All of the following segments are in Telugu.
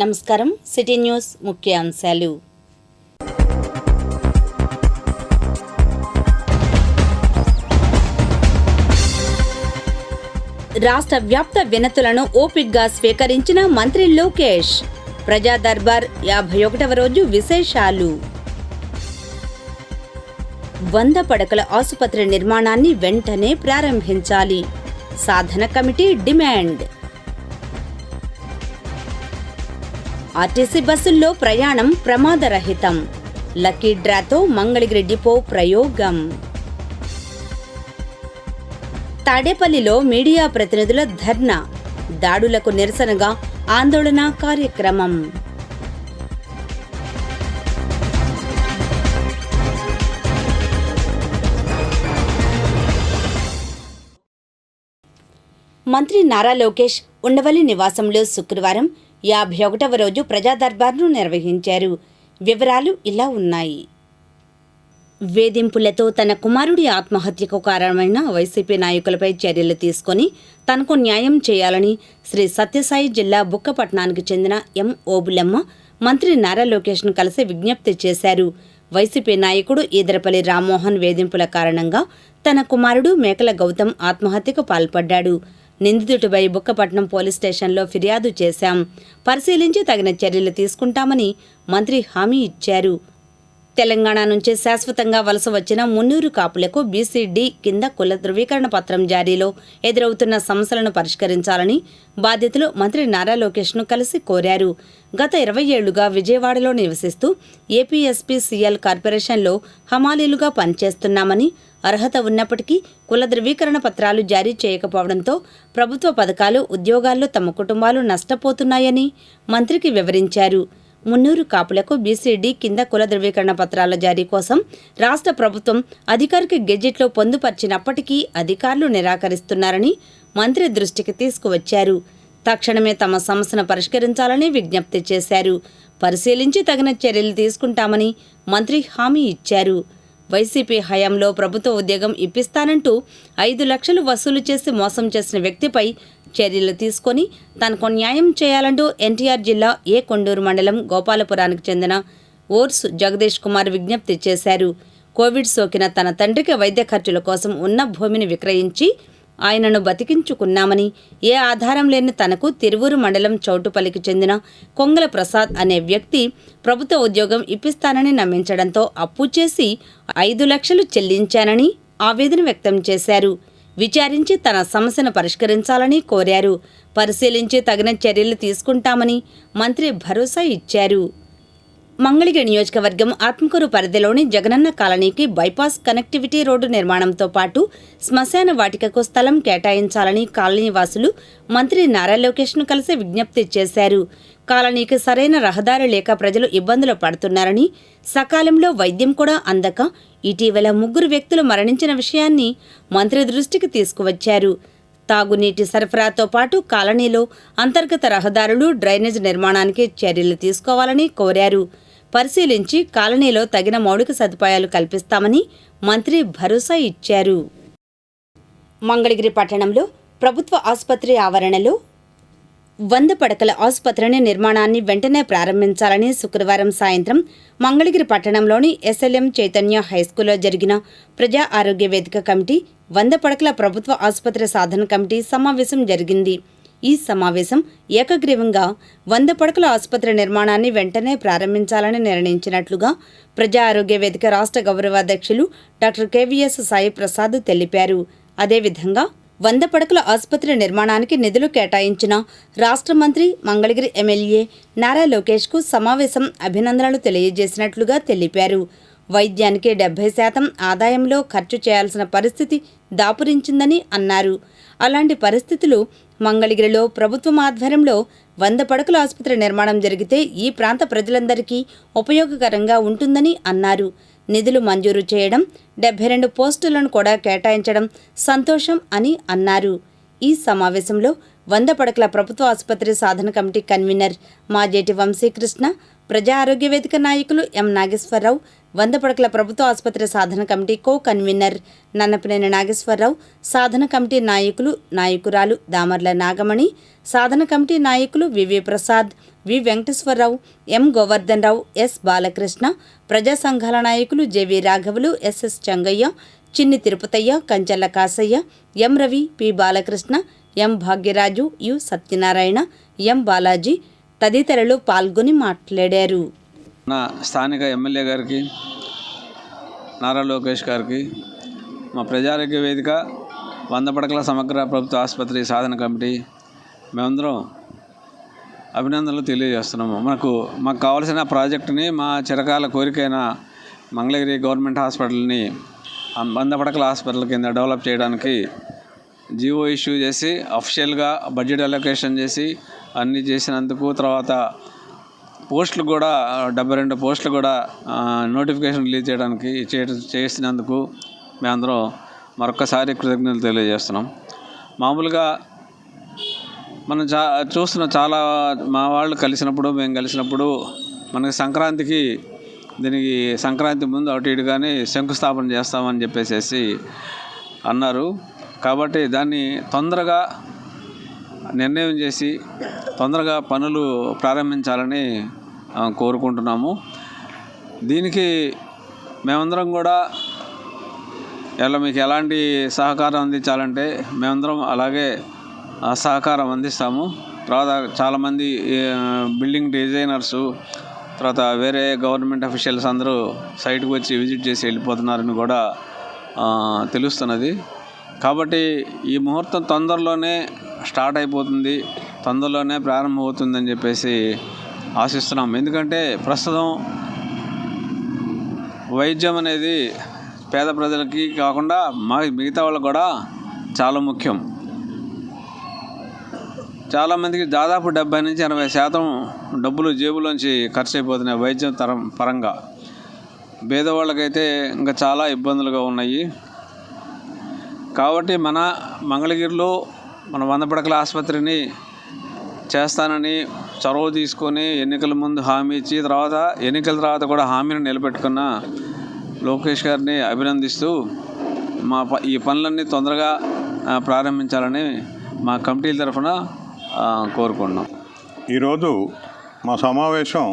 నమస్కారం. సిటీ న్యూస్ ముఖ్యాంశాలు. రాష్ట్ర వ్యాప్త వినతులను ఓపికగా స్వీకరించిన మంత్రి లోకేష్. ప్రజా దర్బార్ 51వ రోజు విశేషాలు. 100 పడకల ఆసుపత్రి నిర్మాణాన్ని వెంటనే ప్రారంభించాలి. సాధన కమిటీ డిమాండ్. ఆర్టీసీ బస్సుల్లో ప్రయాణం ప్రమాదరహితం. లక్కీ డ్రాతో మంగళగిరి డిపో ప్రయోగం. తాడేపల్లిలో మీడియా ప్రతినిధుల ధర్నా. దాడులకు నిరసనగా ఆందోళన కార్యక్రమం. మంత్రి నారా లోకేష్ ఉండవల్లి నివాసంలో శుక్రవారం 51వ రోజు ప్రజా దర్బార్ను నిర్వహించారు. వివరాలు ఇలా ఉన్నాయి. వేధింపులతో తన కుమారుడి ఆత్మహత్యకు కారణమైన వైసీపీ నాయకులపై చర్యలు తీసుకొని తనకు న్యాయం చేయాలని శ్రీ సత్యసాయి జిల్లా బుక్కపట్నానికి చెందిన ఎం ఓబులమ్మ మంత్రి నారా లోకేష్ను కలిసి విజ్ఞప్తి చేశారు. వైసీపీ నాయకుడు ఈదరపల్లి రామ్మోహన్ వేధింపుల కారణంగా తన కుమారుడు మేకల గౌతమ్ ఆత్మహత్యకు పాల్పడ్డాడు. నిందితుడిపై బుక్కపట్నం పోలీస్ స్టేషన్లో ఫిర్యాదు చేశాం. పరిశీలించి తగిన చర్యలు తీసుకుంటామని మంత్రి హామీ ఇచ్చారు. తెలంగాణ నుంచి శాశ్వతంగా వలస వచ్చిన 300 కాపులకు బీసీ-డి కింద కుల ధృవీకరణ పత్రం జారీలో ఎదురవుతున్న సమస్యలను పరిష్కరించాలని బాధితులు మంత్రి నారా లోకేష్ను కలిసి కోరారు. గత 20 ఏళ్లుగా విజయవాడలో నివసిస్తూ ఏపీఎస్పీసీఎల్ కార్పొరేషన్లో హమాలీలుగా పనిచేస్తున్నామని, అర్హత ఉన్నప్పటికీ కుల ధృవీకరణ పత్రాలు జారీ చేయకపోవడంతో ప్రభుత్వ పథకాలు, ఉద్యోగాల్లో తమ కుటుంబాలు నష్టపోతున్నాయని మంత్రికి వివరించారు. 300 కాపులకు బీసీ-డి కింద కుల ధృవీకరణ పత్రాల జారీ కోసం రాష్ట్ర ప్రభుత్వం అధికారిక గెజిట్లో పొందుపర్చినప్పటికీ అధికారులు నిరాకరిస్తున్నారని మంత్రి దృష్టికి తీసుకువచ్చారు. తక్షణమే తమ సమస్యను పరిష్కరించాలని విజ్ఞప్తి చేశారు. పరిశీలించి తగిన చర్యలు తీసుకుంటామని మంత్రి హామీ ఇచ్చారు. వైసీపీ హయాంలో ప్రభుత్వ ఉద్యోగం ఇప్పిస్తానంటూ 5 లక్షలు వసూలు చేసి మోసం చేసిన వ్యక్తిపై చర్యలు తీసుకొని తనకు న్యాయం చేయాలంటూ ఎన్టీఆర్ జిల్లా కొండూరు మండలం గోపాలపురానికి చెందిన ఓర్స్ జగదీష్ కుమార్ విజ్ఞప్తి చేశారు. కోవిడ్ సోకిన తన తండ్రికి వైద్య ఖర్చుల కోసం ఉన్న భూమిని విక్రయించి ఆయనను బతికించుకున్నామని, ఏ ఆధారం లేని తనకు తిరువూరు మండలం చౌటుపల్లికి చెందిన కొంగల ప్రసాద్ అనే వ్యక్తి ప్రభుత్వ ఉద్యోగం ఇప్పిస్తానని నమ్మించడంతో అప్పు చేసి 5 లక్షలు చెల్లించానని ఆవేదన వ్యక్తం చేశారు. విచారించి తన సమస్యను పరిష్కరించాలని కోరారు. పరిశీలించి తగిన చర్యలు తీసుకుంటామని మంత్రి భరోసా ఇచ్చారు. మంగళగిరి నియోజకవర్గం ఆత్మకూరు పరిధిలోని జగనన్న కాలనీకి బైపాస్ కనెక్టివిటీ రోడ్డు నిర్మాణంతో పాటు శ్మశాన వాటికకు స్థలం కేటాయించాలని కాలనీ వాసులు మంత్రి నారా లోకేష్ను కలిసి విజ్ఞప్తి చేశారు. కాలనీకి సరైన రహదారి లేక ప్రజలు ఇబ్బందులు పడుతున్నారని, సకాలంలో వైద్యం కూడా అందక ఇటీవల 3 వ్యక్తులు మరణించిన విషయాన్ని మంత్రి దృష్టికి తీసుకువచ్చారు. తాగునీటి సరఫరాతో పాటు కాలనీలో అంతర్గత రహదారులు, డ్రైనేజ్ నిర్మాణానికి చర్యలు తీసుకోవాలని కోరారు. పరిశీలించి కాలనీలో తగిన మౌలిక సదుపాయాలు కల్పిస్తామని మంత్రి భరోసా ఇచ్చారు. మంగళగిరి పట్టణంలో ప్రభుత్వ ఆసుపత్రి ఆవరణలో 100 పడకల ఆసుపత్రిని నిర్మాణాన్ని వెంటనే ప్రారంభించాలని శుక్రవారం సాయంత్రం మంగళగిరి పట్టణంలోని ఎస్ఎల్ఎం చైతన్య హైస్కూల్లో జరిగిన ప్రజా ఆరోగ్య వేదిక కమిటీ 100 పడకల ప్రభుత్వ ఆసుపత్రి సాధన కమిటీ సమావేశం జరిగింది. ఈ సమావేశం ఏకగ్రీవంగా 100 పడకల ఆసుపత్రి నిర్మాణాన్ని వెంటనే ప్రారంభించాలని నిర్ణయించినట్లుగా ప్రజా ఆరోగ్య వేదిక రాష్ట్ర గౌరవాధ్యక్షులు డాక్టర్ కెవిఎస్ సాయి ప్రసాద్ తెలిపారు. అదేవిధంగా 100 పడకల ఆసుపత్రి నిర్మాణానికి నిధులు కేటాయించిన రాష్ట్ర మంత్రి, మంగళగిరి ఎమ్మెల్యే నారా లోకేష్కు సమావేశం అభినందనలు తెలియజేసినట్లుగా తెలిపారు. వైద్యానికి 70% ఆదాయంలో ఖర్చు చేయాల్సిన పరిస్థితి దాపురించిందని అన్నారు. అలాంటి పరిస్థితులు మంగళగిరిలో ప్రభుత్వం ఆధ్వర్యంలో 100 పడకల ఆసుపత్రి నిర్మాణం జరిగితే ఈ ప్రాంత ప్రజలందరికీ ఉపయోగకరంగా ఉంటుందని అన్నారు. నిధులు మంజూరు చేయడం, 72 పోస్టులను కూడా కేటాయించడం సంతోషం అని అన్నారు. ఈ సమావేశంలో 100 పడకల ప్రభుత్వ ఆసుపత్రి సాధన కమిటీ కన్వీనర్ మాజేటి వంశీకృష్ణ, ప్రజా ఆరోగ్య వేదిక నాయకులు ఎం నాగేశ్వరరావు, 100 పడకల ప్రభుత్వ ఆసుపత్రి సాధన committee co convener Nannapaneni Nageswararao, సాధన కమిటీ నాయకురాలు దామర్ల నాగమణి, సాధన కమిటీ నాయకులు VV Prasad, V Venkateswararao, M Govardhan Rao, S Balakrishna, ప్రజా సంఘాల నాయకులు జెవి రాఘవులు, SS Changaiah, Chinni Tirupataiah, Kancharla Kasaiah, M Ravi, P Balakrishna, M Bhagyaraju, U Satyanarayana, M Balaji తదితరులు పాల్గొని మాట్లాడారు. నా స్థానిక ఎమ్మెల్యే గారికి, నారా లోకేష్ గారికి, మా ప్రజారోగ్య వేదిక, 100 పడకల సమగ్ర ప్రభుత్వ ఆసుపత్రి సాధన కమిటీ మేమందరం అభినందనలు తెలియజేస్తున్నాము. మాకు కావాల్సిన ప్రాజెక్టుని, మా చిరకాల కోరికైన మంగళగిరి గవర్నమెంట్ హాస్పిటల్ని 100 పడకల హాస్పిటల్ కింద డెవలప్ చేయడానికి జీవో ఇష్యూ చేసి అఫిషియల్గా బడ్జెట్ అలొకేషన్ చేసి అన్నీ చేసినందుకు, తర్వాత పోస్టులు కూడా 72 పోస్టులు కూడా నోటిఫికేషన్ రిలీజ్ చేసినందుకు మేమందరం మరొకసారి కృతజ్ఞతలు తెలియజేస్తున్నాం. మామూలుగా మనం చూస్తున్న చాలా మా వాళ్ళు మేము కలిసినప్పుడు మనకి దీనికి సంక్రాంతి ముందు అటు ఇటుగానే శంకుస్థాపన చేస్తామని చెప్పేసి అన్నారు. కాబట్టి దాన్ని తొందరగా నిర్ణయం చేసి తొందరగా పనులు ప్రారంభించాలని కోరుకుంటున్నాము. దీనికి మేమందరం కూడా మీకు ఎలాంటి సహకారం అందించాలంటే మేమందరం అలాగే సహకారం అందిస్తాము. తర్వాత చాలామంది బిల్డింగ్ డిజైనర్సు, తర్వాత వేరే గవర్నమెంట్ అఫీషియల్స్ అందరూ సైట్కి వచ్చి విజిట్ చేసి వెళ్ళిపోతున్నారని కూడా తెలుస్తున్నది. కాబట్టి ఈ ముహూర్తం తొందరలోనే స్టార్ట్ అయిపోతుంది, తొందరలోనే ప్రారంభమవుతుందని చెప్పేసి ఆశిస్తున్నాం. ఎందుకంటే ప్రస్తుతం వైద్యం అనేది పేద ప్రజలకి కాకుండా మిగతా వాళ్ళకు కూడా చాలా ముఖ్యం. చాలామందికి దాదాపు 70 నుంచి 80% డబ్బులు జేబులోంచి ఖర్చు అయిపోతున్నాయి వైద్యం పరంగా. పేదవాళ్ళకైతే ఇంకా చాలా ఇబ్బందులుగా ఉన్నాయి. కాబట్టి మన మంగళగిరిలో 100 పడకల ఆసుపత్రిని చేస్తానని చొరవ తీసుకొని ఎన్నికల ముందు హామీ ఇచ్చి, ఎన్నికల తర్వాత కూడా హామీని నిలబెట్టుకున్న లోకేష్ గారిని అభినందిస్తూ ఈ పనులన్నీ తొందరగా ప్రారంభించాలని మా కమిటీల తరఫున కోరుకుంటున్నాం. ఈరోజు మా సమావేశం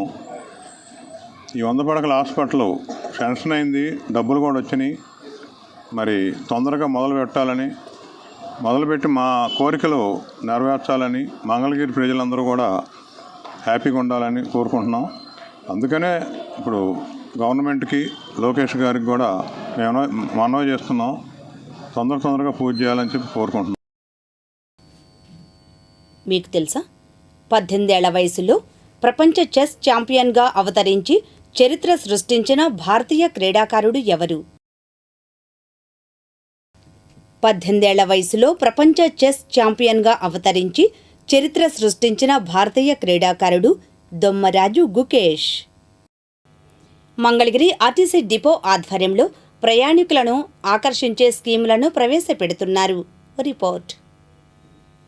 ఈ 100 పడకల హాస్పిటల్ శాంక్షన్ అయింది, డబ్బులు కూడా వచ్చినాయి. మరి తొందరగా మొదలుపెట్టి మా కోరికలు నెరవేర్చాలని, మంగళగిరి ప్రజలందరూ కూడా హ్యాపీగా ఉండాలని కోరుకుంటున్నాం. అందుకనే ఇప్పుడు గవర్నమెంట్కి, లోకేష్ గారికి కూడా మేము మనవి చేస్తున్నాం, తొందరగా పూర్తి చేయాలని చెప్పి కోరుకుంటున్నాం. మీకు తెలుసా, 18 ఏళ్ల వయసులో ప్రపంచ చెస్ ఛాంపియన్గా అవతరించి చరిత్ర సృష్టించిన భారతీయ క్రీడాకారుడు ఎవరు? 18 ఏళ్ల వయసులో ప్రపంచ చెస్ ఛాంపియన్గా అవతరించి చరిత్ర సృష్టించిన భారతీయ క్రీడాకారుడు దొమ్మరాజు గుకేష్. మంగళగిరి ఆర్టీసీ డిపో ఆధ్వర్యంలో ప్రయాణికులను ఆకర్షించే స్కీములను ప్రవేశపెడుతున్నారు. రిపోర్ట్.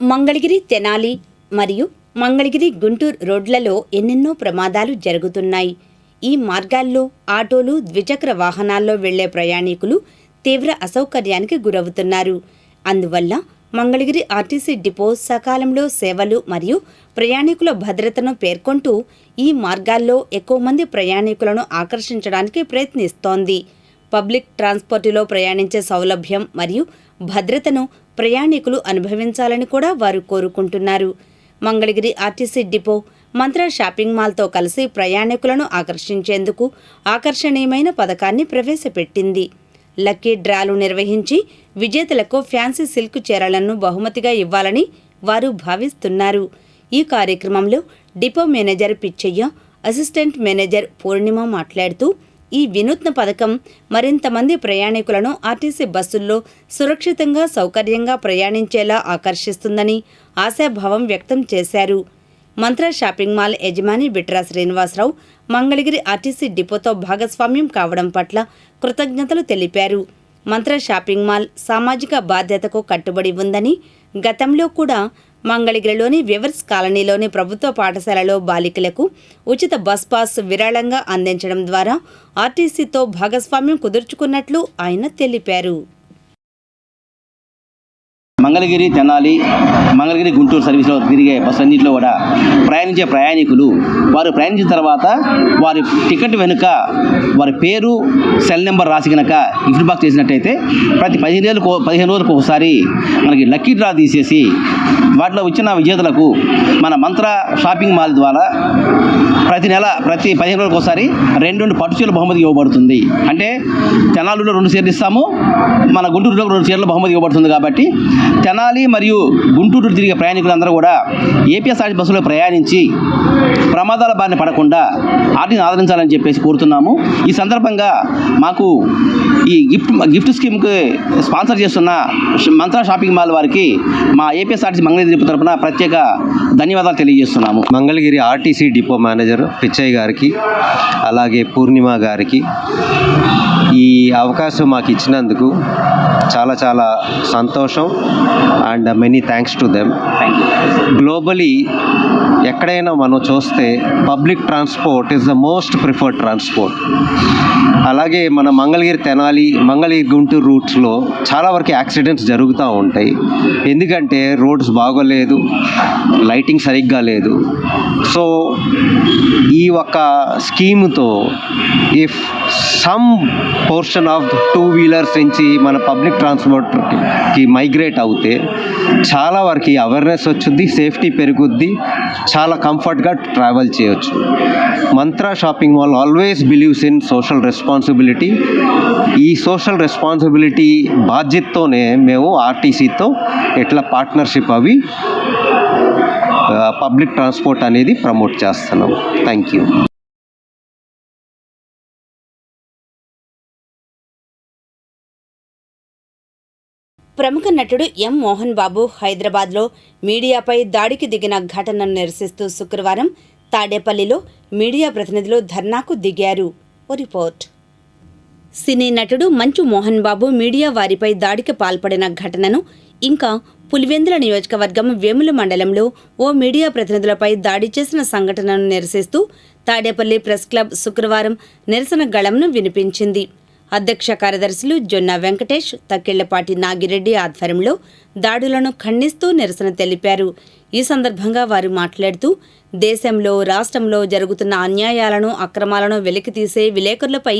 మంగళగిరి తెనాలి మరియు మంగళగిరి గుంటూరు రోడ్లలో ఎన్నెన్నో ప్రమాదాలు జరుగుతున్నాయి. ఈ మార్గాల్లో ఆటోలు, ద్విచక్ర వాహనాల్లో వెళ్లే ప్రయాణికులు తీవ్ర అసౌకర్యానికి గురవుతున్నారు. అందువల్ల మంగళగిరి ఆర్టీసీ డిపో సకాలంలో సేవలు మరియు ప్రయాణికుల భద్రతను పేర్కొంటూ ఈ మార్గాల్లో ఎక్కువ మంది ప్రయాణికులను ఆకర్షించడానికి ప్రయత్నిస్తోంది. పబ్లిక్ ట్రాన్స్పోర్టులో ప్రయాణించే సౌలభ్యం మరియు భద్రతను ప్రయాణికులు అనుభవించాలని కూడా వారు కోరుకుంటున్నారు. మంగళగిరి ఆర్టీసీ డిపో మంత్ర షాపింగ్ మాల్తో కలిసి ప్రయాణికులను ఆకర్షించేందుకు ఆకర్షణీయమైన పథకాన్ని ప్రవేశపెట్టింది. లక్కీ డ్రాలు నిర్వహించి విజేతలకు ఫ్యాన్సీ సిల్క్ చీరలను బహుమతిగా ఇవ్వాలని వారు భావిస్తున్నారు. ఈ కార్యక్రమంలో depot manager Pichaiah, assistant manager Purnima మాట్లాడుతూ ఈ వినూత్న పథకం మరింత మంది ప్రయాణికులను ఆర్టీసీ బస్సుల్లో సురక్షితంగా, సౌకర్యంగా ప్రయాణించేలా ఆకర్షిస్తుందని ఆశాభావం వ్యక్తం చేశారు. మంత్ర షాపింగ్ మాల్ యజమాని బిట్రా శ్రీనివాసరావు మంగళగిరి ఆర్టీసీ డిపోతో భాగస్వామ్యం కావడం పట్ల కృతజ్ఞతలు తెలిపారు. మంత్ర షాపింగ్ మాల్ సామాజిక బాధ్యతకు కట్టుబడి ఉందని, గతంలో కూడా మంగళగిరిలోని వ్యూవర్స్ కాలనీలోని ప్రభుత్వ పాఠశాలలో బాలికలకు ఉచిత బస్ పాస్ విరాళంగా అందించడం ద్వారా ఆర్టీసీతో భాగస్వామ్యం కుదుర్చుకున్నట్లు ఆయన తెలిపారు. మంగళగిరి, తెనాలి, మంగళగిరి, గుంటూరు సర్వీస్లో తిరిగే బస్సు అన్నింటిలో కూడా ప్రయాణించే ప్రయాణికులు వారు ప్రయాణించిన తర్వాత వారి టికెట్ వెనుక వారి పేరు, సెల్ నెంబర్ రాసి కనుక గిఫ్ట్ బాక్స్ చేసినట్టయితే ప్రతి 15 రోజులకు ఒకసారి మనకి లక్కీ డ్రా తీసేసి వాటిలో వచ్చిన విజేతలకు మన మంత్ర షాపింగ్ మాల్ ద్వారా ప్రతి 15 రోజులకు ఒకసారి 2 పట్టు చీరలు బహుమతి ఇవ్వబడుతుంది. అంటే తెనాలిలో 2 చీరలు ఇస్తాము, మన గుంటూరులో 2 చీరలు బహుమతి ఇవ్వబడుతుంది. కాబట్టి తెనాలి మరియు గుంటూరు తిరిగే ప్రయాణికులందరూ కూడా ఏపీఎస్ఆర్టీసీ బస్సులో ప్రయాణించి ప్రమాదాల బారిన పడకుండా ఆర్టీని ఆదరించాలని చెప్పేసి కోరుతున్నాము. ఈ సందర్భంగా మాకు ఈ గిఫ్ట్ స్కీమ్కి స్పాన్సర్ చేస్తున్న మంత్ర షాపింగ్ మాల్ వారికి మా ఏపీఎస్ఆర్టీసీ మంగళగిరి డిపో తరపున ప్రత్యేక ధన్యవాదాలు తెలియజేస్తున్నాము. Mangalagiri RTC depot manager Pitchaiah గారికి, అలాగే పూర్ణిమ గారికి ఈ అవకాశం మాకు ఇచ్చినందుకు చాలా చాలా సంతోషం and many thanks to them. Globally ఎక్కడైనా మనం చూస్తే public transport is the most preferred transport. అలాగే మన మంగళగిరి, తెనాలి, మంగళగిరి, గుంటూరు రూట్స్లో చాలా వరకు యాక్సిడెంట్స్ జరుగుతూ ఉంటాయి. ఎందుకంటే రోడ్స్ బాగోలేదు, లైటింగ్ సరిగ్గా లేదు. సో ఈ ఒక్క స్కీముతో if some portion of 2 wheelers నుంచి మన పబ్లిక్ ట్రాన్స్పోర్ట్కి మైగ్రేట్ అవుతే చాలా వరకు అవేర్నెస్ వచ్చుద్ది, సేఫ్టీ పెరుగుద్ది, చాలా కంఫర్ట్గా ట్రావెల్ చేయొచ్చు. మంత్ర shopping mall always believes in social responsibility. ఈ సోషల్ రెస్పాన్సిబిలిటీ బాధ్యతతోనే మేము ఆర్టీసీతో ఎట్లా పార్ట్నర్షిప్ అవి పబ్లిక్ ట్రాన్స్పోర్ట్ అనేది ప్రమోట్ చేస్తున్నాం. Thank you. ప్రముఖ నటుడు ఎం మోహన్ బాబు హైదరాబాద్లో మీడియాపై దాడికి దిగిన ఘటనను నిరసిస్తూ శుక్రవారం తాడేపల్లిలో మీడియా ప్రతినిధులు ధర్నాకు దిగారు. ఓ రిపోర్ట్. సినీ నటుడు మంచు మోహన్ బాబు మీడియా వారిపై దాడికి పాల్పడిన ఘటనను, ఇంకా పులివెందుల నియోజకవర్గం వేముల మండలంలో ఓ మీడియా ప్రతినిధులపై దాడి చేసిన సంఘటనను నిరసిస్తూ తాడేపల్లి ప్రెస్ క్లబ్ శుక్రవారం నిరసన గళంను వినిపించింది. అధ్యక్ష కార్యదర్శులు జొన్న వెంకటేష్, తక్కెళ్లపాటి నాగిరెడ్డి ఆధ్వర్యంలో దాడులను ఖండిస్తూ నిరసన తెలిపారు. ఈ సందర్భంగా వారు మాట్లాడుతూ దేశంలో, రాష్ట్రంలో జరుగుతున్న అన్యాయాలను, అక్రమాలను వెలికితీసే విలేకరులపై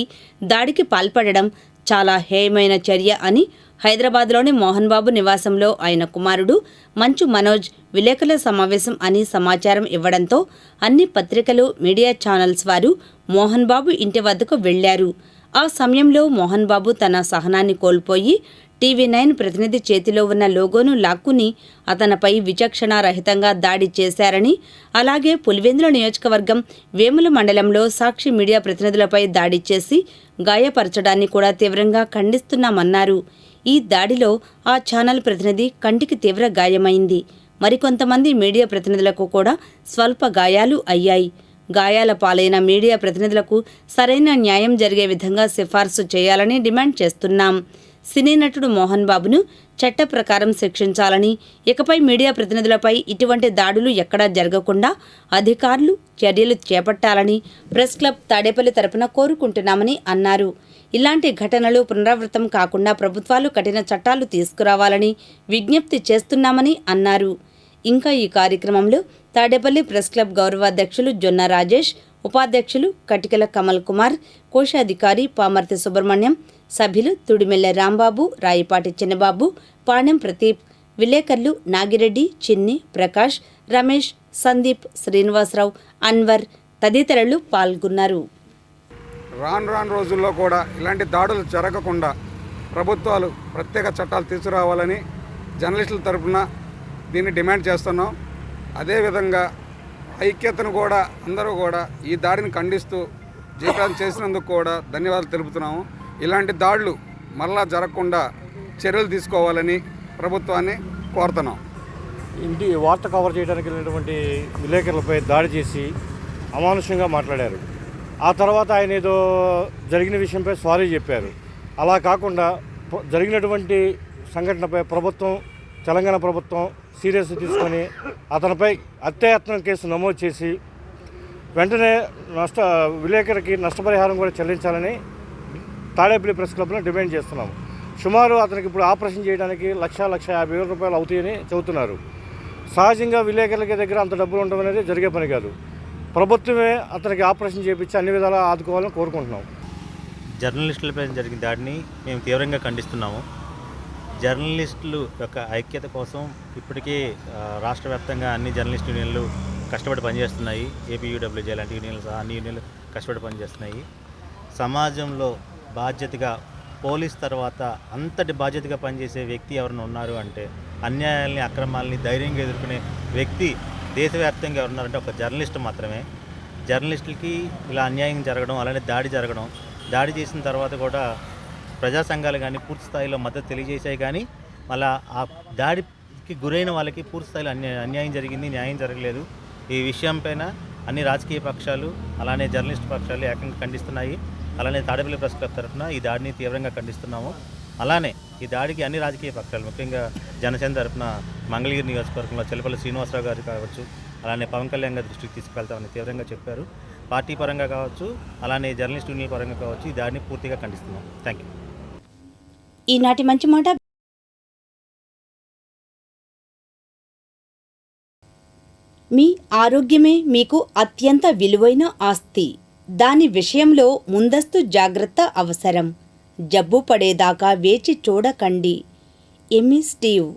దాడికి పాల్పడడం చాలా హేయమైన చర్య అని, హైదరాబాద్లోని మోహన్ బాబు నివాసంలో ఆయన కుమారుడు మంచు మనోజ్ విలేకరుల సమావేశం అని సమాచారం ఇవ్వడంతో అన్ని పత్రికలు, మీడియా ఛానల్స్ వారు మోహన్ బాబు ఇంటి వద్దకు వెళ్లారు. ఆ సమయంలో మోహన్ బాబు తన సహనాన్ని కోల్పోయి టీవీ9 ప్రతినిధి చేతిలో ఉన్న లోగోను లాక్కుని అతనిపై విచక్షణారహితంగా దాడి చేశారని, అలాగే పులివెందుల నియోజకవర్గం వేముల మండలంలో సాక్షి మీడియా ప్రతినిధులపై దాడి చేసి గాయపరచడాన్ని కూడా తీవ్రంగా ఖండిస్తున్నామన్నారు. ఈ దాడిలో ఆ ఛానల్ ప్రతినిధి కంటికి తీవ్ర గాయమైంది. మరికొంతమంది మీడియా ప్రతినిధులకు కూడా స్వల్ప గాయాలు అయ్యాయి. గాయాల పాలైన మీడియా ప్రతినిధులకు సరైన న్యాయం జరిగే విధంగా సిఫార్సు చేయాలని డిమాండ్ చేస్తున్నాం. సినీ నటుడు మోహన్ బాబును చట్ట ప్రకారం శిక్షించాలని, ఇకపై మీడియా ప్రతినిధులపై ఇటువంటి దాడులు ఎక్కడా జరగకుండా అధికారులు చర్యలు చేపట్టాలని ప్రెస్ క్లబ్ తాడేపల్లి తరపున కోరుకుంటున్నామని అన్నారు. ఇలాంటి ఘటనలు పునరావృతం కాకుండా ప్రభుత్వాలు కఠిన చట్టాలు తీసుకురావాలని విజ్ఞప్తి చేస్తున్నామని అన్నారు. ఇంకా ఈ కార్యక్రమంలో తాడేపల్లి ప్రెస్ క్లబ్ గౌరవాధ్యక్షులు జొన్న రాజేష్, ఉపాధ్యక్షులు కటికల కమల్ కుమార్, కోశాధికారి పామర్తి సుబ్రహ్మణ్యం, సభ్యులు తుడిమెల్ల రాంబాబు, రాయిపాటి చిన్నబాబు, పాణెం ప్రదీప్, విలేకరులు నాగిరెడ్డి, చిన్ని, ప్రకాష్, రమేష్, సందీప్, శ్రీనివాసరావు, అన్వర్ తదితరులు పాల్గొన్నారు. రాను రోజుల్లో కూడా ఇలాంటి దాడులు జరగకుండా ప్రభుత్వాలు ప్రత్యేక చట్టాలు తీసుకురావాలని జర్నలిస్టుల తరఫున దీన్ని డిమాండ్ చేస్తున్నాం. అదేవిధంగా ఐక్యతను కూడా అందరూ కూడా ఈ దాడిని ఖండిస్తూ జీవితం చేసినందుకు కూడా ధన్యవాదాలు తెలుపుతున్నాము. ఇలాంటి దాడులు మరలా జరగకుండా చర్యలు తీసుకోవాలని ప్రభుత్వాన్ని కోరుతున్నాం. ఇంటి వార్త కవర్ చేయడానికి వెళ్ళినటువంటి విలేకరులపై దాడి చేసి అమానుషంగా మాట్లాడారు. ఆ తర్వాత ఆయన ఏదో జరిగిన విషయంపై సారీ చెప్పారు. అలా కాకుండా జరిగినటువంటి సంఘటనపై తెలంగాణ ప్రభుత్వం సీరియస్ తీసుకొని అతనిపై హత్యాయత్నం కేసు నమోదు చేసి వెంటనే విలేకరికి నష్టపరిహారం కూడా చెల్లించాలని తాడేపల్లి ప్రెస్ క్లబ్లో డిమాండ్ చేస్తున్నాము. సుమారు అతనికి ఇప్పుడు ఆపరేషన్ చేయడానికి 1,50,000 రూపాయలు అవుతాయని చెబుతున్నారు. సహజంగా విలేకరులకి దగ్గర అంత డబ్బులు ఉండడం అనేది జరిగే పని కాదు. ప్రభుత్వమే అతనికి ఆపరేషన్ చేయించి అన్ని విధాలా ఆదుకోవాలని కోరుకుంటున్నాం. జర్నలిస్టులపై జరిగిన దాడిని మేము తీవ్రంగా ఖండిస్తున్నాము. జర్నలిస్టులు యొక్క ఐక్యత కోసం ఇప్పటికే రాష్ట్ర వ్యాప్తంగా అన్ని జర్నలిస్ట్ యూనియన్లు కష్టపడి పనిచేస్తున్నాయి. ఏపీయూడబ్ల్యూజే లాంటి యూనియన్లు సహా అన్ని యూనియన్లు కష్టపడి పనిచేస్తున్నాయి. సమాజంలో బాధ్యతగా పోలీస్ తర్వాత అంతటి బాధ్యతగా పనిచేసే వ్యక్తి ఎవరైనా ఉన్నారు అంటే, అన్యాయాల్ని అక్రమాలని ధైర్యంగా ఎదుర్కొనే వ్యక్తి దేశవ్యాప్తంగా ఎవరున్నారంటే ఒక జర్నలిస్ట్ మాత్రమే. జర్నలిస్టులకి ఇలా అన్యాయం జరగడం, అలానే దాడి చేసిన తర్వాత కూడా ప్రజా సంఘాలు కానీ పూర్తి స్థాయిలో మద్దతు తెలియజేశాయి. కానీ మళ్ళీ ఆ దాడికి గురైన వాళ్ళకి పూర్తి స్థాయిలో అన్యాయం జరిగింది, న్యాయం జరగలేదు. ఈ విషయంపైన అన్ని రాజకీయ పక్షాలు అలానే జర్నలిస్ట్ పక్షాలు ఏకంగా ఖండిస్తున్నాయి. అలానే తాడేపల్లి ప్రెస్ క్లబ్ తరఫున ఈ దాడిని తీవ్రంగా ఖండిస్తున్నాము. అలానే ఈ దాడికి అన్ని రాజకీయ పక్షాలు, ముఖ్యంగా జనసేన తరఫున మంగళగిరి నియోజకవర్గంలో చెల్లపల్లి శ్రీనివాసరావు గారు కావచ్చు, అలానే పవన్ కళ్యాణ్ గారి దృష్టికి తీసుకెళ్తామని తీవ్రంగా చెప్పారు. పార్టీ పరంగా కావచ్చు, అలానే జర్నలిస్ట్ యూనియన్ పరంగా కావచ్చు, ఈ దాడిని పూర్తిగా ఖండిస్తున్నాం. Thank you. ఈనాటి మంచి మాట. మీ ఆరోగ్యమే మీకు అత్యంత విలువైన ఆస్తి. దాని విషయంలో ముందస్తు జాగ్రత్త అవసరం. జబ్బు పడేదాకా వేచి చూడకండి. ఎమ్మి స్టీవ్.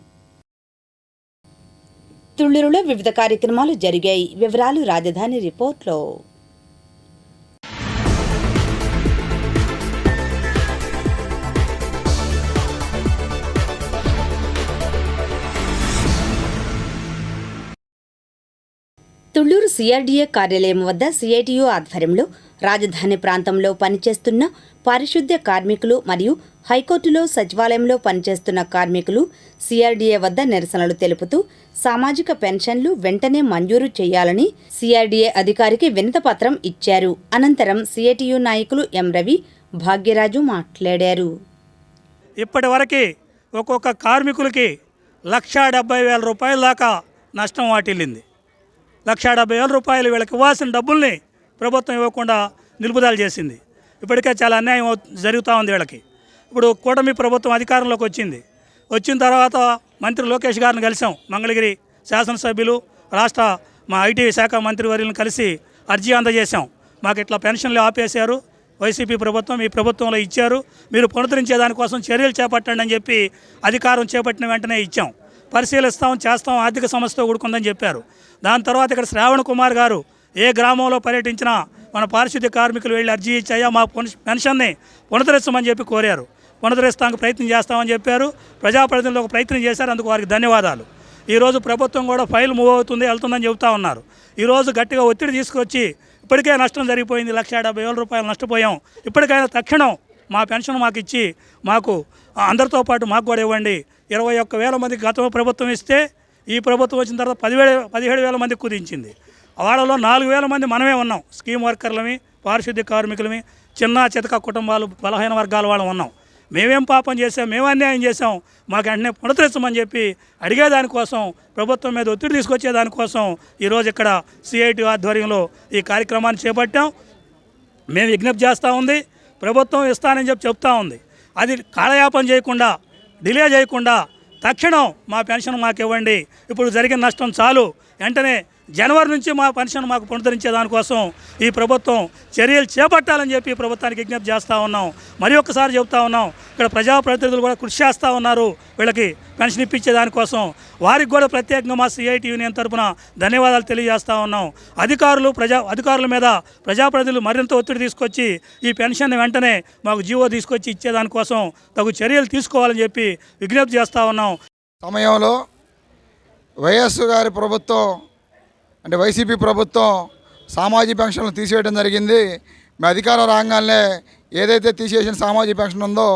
తుళ్ళూరులో వివిధ కార్యక్రమాలు జరిగాయి. వివరాలు రాజధాని రిపోర్ట్లో. తుళ్ళూరు సిఆర్డీఏ కార్యాలయం వద్ద సిఐటియు ఆధ్వర్యంలో రాజధాని ప్రాంతంలో పనిచేస్తున్న పారిశుద్ధ్య కార్మికులు మరియు హైకోర్టులో సచివాలయంలో పనిచేస్తున్న కార్మికులు సిఆర్డీఏ వద్ద నిరసనలు తెలుపుతూ సామాజిక పెన్షన్లు వెంటనే మంజూరు చేయాలని సిఆర్డీఏ అధికారికి వినతిపత్రం ఇచ్చారు. అనంతరం సిఐటియు నాయకులు ఎం రవి, భాగ్యరాజు మాట్లాడారు. ఇప్పటి వరకు ఒక్కొక్క కార్మికులకి 1,70,000 రూపాయల దాకా నష్టం వాటిల్లింది. 1,70,000 రూపాయలు వీళ్ళకి ఇవ్వాల్సిన డబ్బుల్ని ప్రభుత్వం ఇవ్వకుండా నిలుపుదల చేసింది. ఇప్పటికే చాలా అన్యాయం జరుగుతూ ఉంది వీళ్ళకి. ఇప్పుడు కూటమి ప్రభుత్వం అధికారంలోకి వచ్చిన తర్వాత మంత్రి లోకేష్ గారిని కలిసాం. మంగళగిరి శాసనసభ్యులు, రాష్ట్ర మా ఐటీ శాఖ మంత్రివర్యులను కలిసి అర్జీ అందజేశాం. మాకు ఇట్లా పెన్షన్లు ఆపేశారు, వైసీపీ ప్రభుత్వం ఈ ప్రభుత్వంలో ఇచ్చారు, మీరు పునరుద్ధరించే దానికోసం చర్యలు చేపట్టండి అని చెప్పి అధికారం చేపట్టిన వెంటనే ఇచ్చాం. పరిశీలిస్తాం, చేస్తాం, ఆర్థిక సమస్యతో కూడుకుందని చెప్పారు. దాని తర్వాత ఇక్కడ శ్రావణ్ కుమార్ గారు ఏ గ్రామంలో పర్యటించినా మన పారిశుద్ధ్య కార్మికులు వెళ్ళి అర్జీ ఇచ్చాయా మా పెన్షన్ని పునరుద్ధరించమని చెప్పి కోరారు. పునరుద్ధరిస్తానికి ప్రయత్నం చేస్తామని చెప్పారు. ప్రజాప్రతినిధులు ఒక ప్రయత్నం చేశారు, అందుకు వారికి ధన్యవాదాలు. ఈరోజు ప్రభుత్వం కూడా ఫైల్ మూవ్ అవుతుంది, వెళ్తుందని చెబుతూ ఉన్నారు. ఈరోజు గట్టిగా ఒత్తిడి తీసుకొచ్చి ఇప్పటికే నష్టం జరిగిపోయింది, 1,70,000 రూపాయలు నష్టపోయాం. ఇప్పటికైనా తక్షణం మా పెన్షన్ మాకు ఇచ్చి మాకు అందరితో పాటు మాకు కూడా ఇవ్వండి. 21,000 మందికి గత ప్రభుత్వం ఇస్తే ఈ ప్రభుత్వం వచ్చిన తర్వాత 17,000 మందికి కుదించింది. వాళ్ళలో 4,000 మంది మనమే ఉన్నాం. స్కీమ్ వర్కర్లమి, పారిశుద్ధ్య కార్మికులమి, చిన్న చితక కుటుంబాలు, బలహీన వర్గాల వాళ్ళు ఉన్నాం. మేమేం పాపం చేసాం, మేము అన్యాయం చేసాం, మాకు వెంటనే పునరుద్ధరించమని చెప్పి అడిగేదానికోసం, ప్రభుత్వం మీద ఒత్తిడి తీసుకొచ్చేదానికోసం ఈరోజు ఇక్కడ సిఐటి ఆధ్వర్యంలో ఈ కార్యక్రమాన్ని చేపట్టాం. మేము విజ్ఞప్తి చేస్తూ ఉంది, ప్రభుత్వం ఇస్తానని చెప్తా ఉంది. అది కాలయాపన చేయకుండా, డిలే చేయకుండా తక్షణం మా పెన్షన్ మాకు ఇవ్వండి. ఇప్పుడు జరిగిన నష్టం చాలు, వెంటనే జనవరి నుంచి మా పెన్షన్ మాకు పునరుద్ధరించే దానికోసం ఈ ప్రభుత్వం చర్యలు చేపట్టాలని చెప్పి ప్రభుత్వానికి విజ్ఞప్తి చేస్తూ ఉన్నాం. మరి ఒక్కసారి చెప్తా ఉన్నాం, ఇక్కడ ప్రజాప్రతినిధులు కూడా కృషి చేస్తూ ఉన్నారు వీళ్ళకి పెన్షన్ ఇప్పించే దానికోసం. వారికి కూడా ప్రత్యేకంగా మా సిఐటి యూనియన్ తరఫున ధన్యవాదాలు తెలియజేస్తూ ఉన్నాం. అధికారుల మీద ప్రజాప్రతినిధులు మరింత ఒత్తిడి తీసుకొచ్చి ఈ పెన్షన్ వెంటనే మాకు జీవో తీసుకొచ్చి ఇచ్చేదానికోసం తగు చర్యలు తీసుకోవాలని చెప్పి విజ్ఞప్తి చేస్తూ ఉన్నాం. సమయంలో వైఎస్ గారి ప్రభుత్వం అంటే వైసీపీ ప్రభుత్వం సామాజిక పెన్షన్లు తీసేయడం జరిగింది. మీ అధికారం రాగానే ఏదైతే తీసేసిన సామాజిక పెన్షన్ ఉందో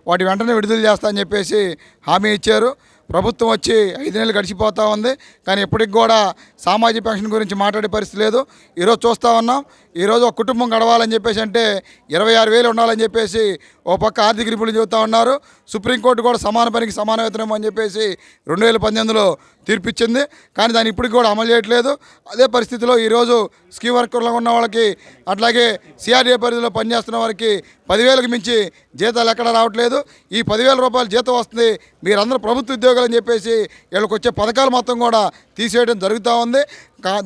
వాటి వెంటనే విడుదల చేస్తామని చెప్పేసి హామీ ఇచ్చారు. ప్రభుత్వం వచ్చి 5 నెలలు గడిచిపోతూ ఉంది, కానీ ఇప్పటికి కూడా సామాజిక పెన్షన్ గురించి మాట్లాడే పరిస్థితి లేదు. ఈరోజు చూస్తూ ఉన్నాం, ఈరోజు ఒక కుటుంబం గడవాలని చెప్పేసి అంటే 26,000 ఉండాలని చెప్పేసి ఓ పక్క ఆర్థిక నిపుణులు చెబుతూ ఉన్నారు. సుప్రీంకోర్టు కూడా సమాన పనికి సమాన వేతనం అని చెప్పేసి 2018లో తీర్పిచ్చింది. కానీ దాన్ని ఇప్పటికి కూడా అమలు చేయట్లేదు. అదే పరిస్థితిలో ఈరోజు స్కీమ్ వర్కర్లో ఉన్న వాళ్ళకి అట్లాగే సిఆర్డీఏ పరిధిలో పనిచేస్తున్న వారికి 10,000కి మించి జీతాలు ఎక్కడ రావట్లేదు. ఈ 10,000 రూపాయల జీతం వస్తుంది, మీరందరూ ప్రభుత్వ ఉద్యోగులు అని చెప్పేసి వీళ్ళకి వచ్చే పథకాలు మొత్తం కూడా తీసేయడం జరుగుతూ ఉంది.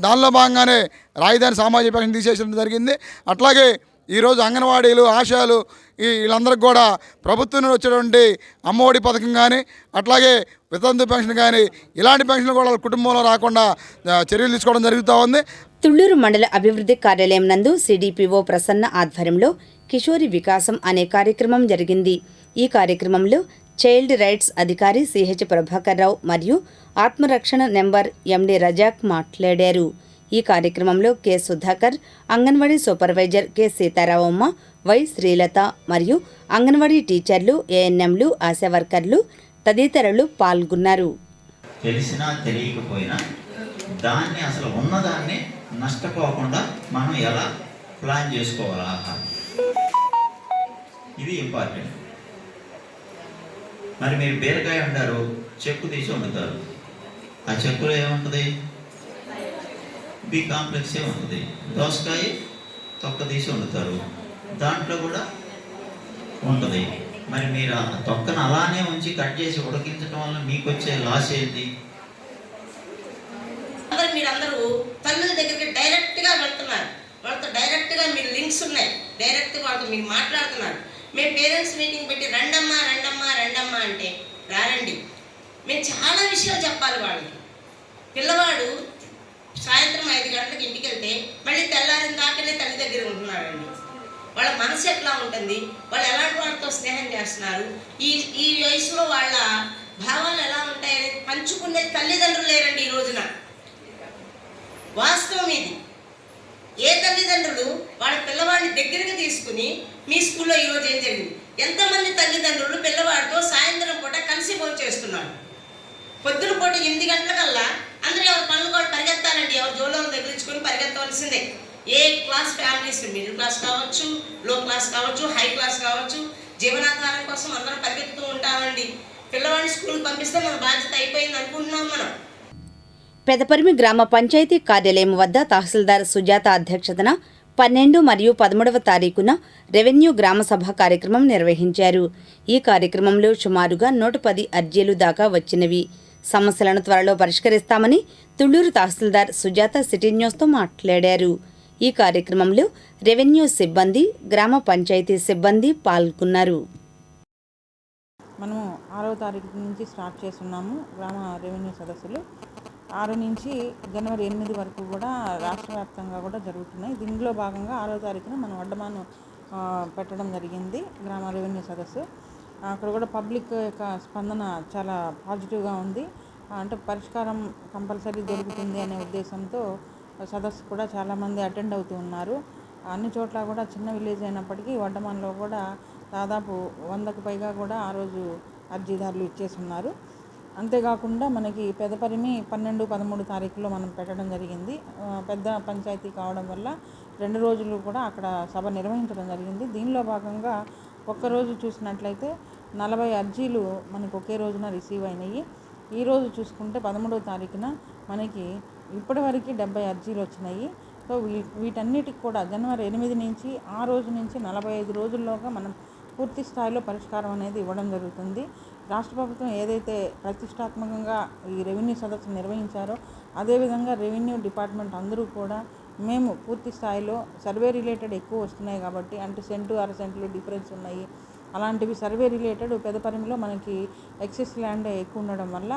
దానిలో భాగంగానే రాజధాని సామాజిక పెన్షన్ తీసేయడం జరిగింది. అట్లాగే ఈరోజు అంగన్వాడీలు, ఆశాలు వీళ్ళందరికీ కూడా ప్రభుత్వం నుండి వచ్చేటువంటి అమ్మఒడి పథకం కానీ అట్లాగే వితంతు పెన్షన్ కానీ ఇలాంటి పెన్షన్లు కూడా వాళ్ళ కుటుంబంలో రాకుండా చర్యలు తీసుకోవడం జరుగుతూ ఉంది. తుళ్లూరు మండల అభివృద్ధి కార్యాలయం నందు సిడిపిఓ ప్రసన్న ఆధ్వర్యంలో కిషోరి వికాసం అనే కార్యక్రమం జరిగింది. ఈ కార్యక్రమంలో చైల్డ్ రైట్స్ అధికారి సిహెచ్ ప్రభాకర్ రావు మరియు ఆత్మరక్షణ నెంబర్ ఎండి రజాక్ మాట్లాడారు. ఈ కార్యక్రమంలో K Sudhakar, anganwadi supervisor K Sitaramamma, Y Srilatha మరియు అంగన్వాడీ టీచర్లు, ఏఎన్ఎంలు, ఆశా వర్కర్లు తదితరులు పాల్గొన్నారు. తెలిసినా తెలియకపోయినా దాన్ని అసలు ఉన్నదాన్ని నష్టపోకుండా మనం ఎలా ప్లాన్ చేసుకోవాలి ఆహారం, ఇది ఇంపార్టెంట్. మరి మీరు బీరకాయ వండారు, చెక్కు తీసి వండుతారు. ఆ చెక్కులో ఏముంటుంది? బి కాంప్లెక్సే ఉంటుంది. దోసకాయ తొక్క తీసి వండుతారు, దాంట్లో కూడా ఉంటుంది. మరి మీరు ఆ తొక్కను అలానే ఉంచి కట్ చేసి ఉడికించడం వల్ల మీకు వచ్చే లాస్ ఏంటి? మీరందరూ తల్లుల దగ్గరికి డైరెక్ట్గా వెళ్తున్నారు, వాళ్ళతో డైరెక్ట్గా మీరు లింక్స్ ఉన్నాయి, డైరెక్ట్గా వాళ్ళతో మీరు మాట్లాడుతున్నారు. మేము పేరెంట్స్ మీటింగ్ పెట్టి రండమ్మా రండమ్మా రండమ్మా అంటే రారండి. మేము చాలా విషయాలు చెప్పాలి వాళ్ళకి. పిల్లవాడు సాయంత్రం 5 గంటలకు ఇంటికి వెళ్తే మళ్ళీ తెల్లారిన దాకానే తల్లి దగ్గర ఉంటున్నారండి. వాళ్ళ మనసు ఎట్లా ఉంటుంది, వాళ్ళు ఎలాంటి వాటితో స్నేహం చేస్తున్నారు, ఈ వయసులో వాళ్ళ భావాలు ఎలా ఉంటాయని పంచుకునే తల్లిదండ్రులు లేరండి ఈ రోజున. వాస్తవం ఇది. ఏ తల్లిదండ్రులు వాళ్ళ పిల్లవాడిని దగ్గరికి తీసుకుని మీ స్కూల్లో ఈరోజు ఏం జరిగింది? ఎంతమంది తల్లిదండ్రులు పిల్లవాడితో సాయంత్రం పూట కలిసి భోంచేస్తున్నారు? పొద్దున పూట 8 గంటలకల్లా అందరూ ఎవరి పనులు కూడా పరిగెత్తాలండి, ఎవరు జోలను దగ్గరించుకొని పరిగెత్తవలసిందే. ఏ క్లాస్ ఫ్యామిలీస్, మిడిల్ క్లాస్ కావచ్చు, లో క్లాస్ కావచ్చు, హై క్లాస్ కావచ్చు, జీవనాధారం కోసం అందరం పరిగెత్తుతూ ఉంటామండి. పిల్లవాడిని స్కూల్కి పంపిస్తే మన బాధ్యత అయిపోయింది అనుకుంటున్నాం మనం. పెదపరిమి గ్రామ పంచాయతీ కార్యాలయం వద్ద తహసీల్దార్ సుజాత అధ్యక్షతన 12 మరియు 13వ తారీఖున రెవెన్యూ గ్రామ సభ కార్యక్రమం నిర్వహించారు. ఈ కార్యక్రమంలో సుమారుగా 110 అర్జీలు దాకా వచ్చినవి. సమస్యలను త్వరలో పరిష్కరిస్తామని తుళ్లూరు తహసీల్దార్ సుజాత సిటీ న్యూస్తో మాట్లాడారు. ఈ కార్యక్రమంలో రెవెన్యూ సిబ్బంది, గ్రామ పంచాయతీ సిబ్బంది పాల్గొన్నారు. మనము 6వ తారీఖు నుంచి స్టార్ట్ చేస్తున్నాము గ్రామ రెవెన్యూ సదస్సులు. 6 నుంచి జనవరి 8 వరకు కూడా రాష్ట్ర వ్యాప్తంగా కూడా జరుగుతున్నాయి. దీనిలో భాగంగా 6వ తారీఖున మనం వడ్డమాను పెట్టడం జరిగింది గ్రామ రెవెన్యూ సదస్సు. అక్కడ కూడా పబ్లిక్ యొక్క స్పందన చాలా పాజిటివ్గా ఉంది. అంటే పరిష్కారం కంపల్సరీ దొరుకుతుంది అనే ఉద్దేశంతో సదస్సు కూడా చాలామంది అటెండ్ అవుతూ ఉన్నారు. అన్ని చోట్ల కూడా చిన్న విలేజ్ అయినప్పటికీ వడ్డమాన్లో కూడా దాదాపు 100కు పైగా కూడా ఆ రోజు అర్జీదారులు ఇచ్చేస్తున్నారు. అంతేకాకుండా మనకి పెదపరిమి 12, 13 తారీఖులో మనం పెట్టడం జరిగింది. పెద్ద పంచాయతీ కావడం వల్ల 2 రోజులు కూడా అక్కడ సభ నిర్వహించడం జరిగింది. దీనిలో భాగంగా ఒక్కరోజు చూసినట్లయితే 40 అర్జీలు మనకు ఒకే రోజున రిసీవ్ అయినాయి. ఈరోజు చూసుకుంటే 13వ తారీఖున మనకి ఇప్పటివరకు 70 అర్జీలు వచ్చినాయి. సో వీటన్నిటికి కూడా జనవరి 8 నుంచి ఆ రోజు నుంచి 45 రోజుల్లోగా మనం పూర్తి స్థాయిలో పరిష్కారం అనేది ఇవ్వడం జరుగుతుంది. రాష్ట్ర ప్రభుత్వం ఏదైతే ప్రతిష్టాత్మకంగా ఈ రెవెన్యూ సదస్సు నిర్వహించారో అదేవిధంగా రెవెన్యూ డిపార్ట్మెంట్ అందరూ కూడా మేము పూర్తి స్థాయిలో సర్వే రిలేటెడ్ ఎక్కువ వస్తున్నాయి కాబట్టి, అంటే సెంటు 6 సెంట్లు డిఫరెన్స్ ఉన్నాయి, అలాంటివి సర్వే రిలేటెడ్ పెదపరిమిలో మనకి ఎక్సెస్ ల్యాండ్ ఎక్కువ ఉండడం వల్ల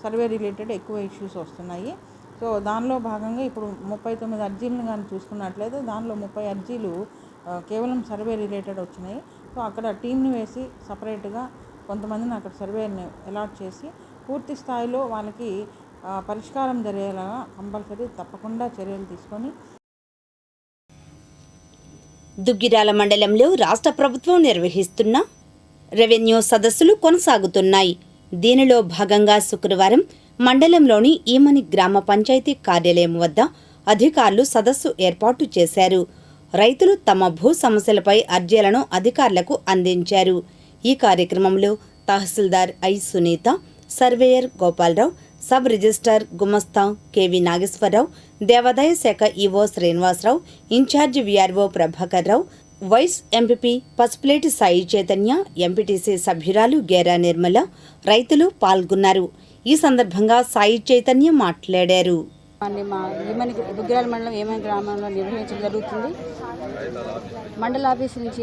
సర్వే రిలేటెడ్ ఎక్కువ ఇష్యూస్ వస్తున్నాయి. సో దానిలో భాగంగా ఇప్పుడు 39 అర్జీలను కానీ చూసుకున్నట్లయితే దానిలో 30 అర్జీలు కేవలం సర్వే రిలేటెడ్ వచ్చినాయి. సో అక్కడ టీంని వేసి సపరేట్గా కొంతమందిని అక్కడ సర్వేని అలాట్ చేసి పూర్తి స్థాయిలో వాళ్ళకి పరిష్కారం జరిగేలా కంపల్సరీ తప్పకుండా చర్యలు తీసుకొని. దుగ్గిరాల మండలంలో రాష్ట్ర ప్రభుత్వం నిర్వహిస్తున్న రెవెన్యూ సదస్సులు కొనసాగుతున్నాయి. దీనిలో భాగంగా శుక్రవారం మండలంలోని ఈమని గ్రామ పంచాయతీ కార్యాలయం వద్ద అధికారులు సదస్సు ఏర్పాటు చేశారు. రైతులు తమ భూ సమస్యలపై అర్జీలను అధికారులకు అందించారు. ఈ కార్యక్రమంలో tahsildar I Sunitha, surveyor Gopalarao, sub registrar గుమస్తా కెవి నాగేశ్వరరావు, దేవాదాయ శాఖ ఈవో శ్రీనివాసరావు, ఇన్ఛార్జి VRO Prabhakar Rao, vice MPP Pasupuleti Sai Chaitanya, MPTC సభ్యురాలు గేరా నిర్మల, రైతులు పాల్గొన్నారు. ఈ సందర్భంగా సాయి చైతన్య మాట్లాడారు. మా ఈమని దుగ్గిరాల మండలం ఏమని గ్రామంలో నిర్వహించడం జరుగుతుంది. మండల ఆఫీస్ నుంచి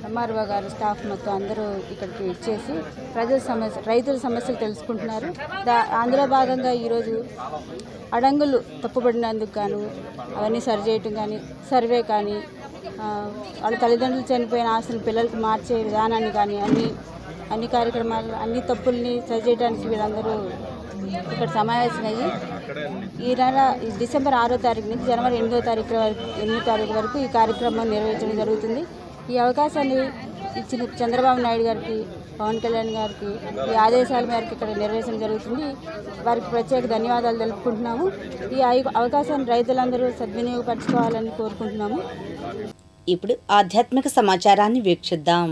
ఎంఆర్ఓ గారు స్టాఫ్ మొత్తం అందరూ ఇక్కడికి ఇచ్చేసి రైతుల సమస్యలు తెలుసుకుంటున్నారు. అందులో భాగంగా ఈరోజు అడంగులు తప్పుపడినందుకు గాను అవన్నీ సరిచేయటం కానీ, సర్వే కానీ, వాళ్ళ తల్లిదండ్రులు చనిపోయిన ఆస్తులు పిల్లలకు మార్చే విధానాన్ని కానీ అన్ని కార్యక్రమాలు, అన్ని తప్పుల్ని సరిచేయడానికి వీళ్ళందరూ ఇక్కడ సమావేశమయ్యి ఈ నెల డిసెంబర్ 6వ తారీఖు నుంచి జనవరి 8వ తారీఖు వరకు ఈ కార్యక్రమం నిర్వహించడం జరుగుతుంది. ఈ అవకాశాన్ని ఇచ్చిన చంద్రబాబు నాయుడు గారికి, పవన్ కళ్యాణ్ గారికి ఈ ఆదేశాల మేరకు ఇక్కడ నిర్వహించడం జరుగుతుంది. వారికి ప్రత్యేక ధన్యవాదాలు తెలుపుకుంటున్నాము. ఈ అవకాశాన్ని రైతులందరూ సద్వినియోగపరచుకోవాలని కోరుకుంటున్నాము. ఇప్పుడు ఆధ్యాత్మిక సమాచారాన్ని వీక్షిద్దాం.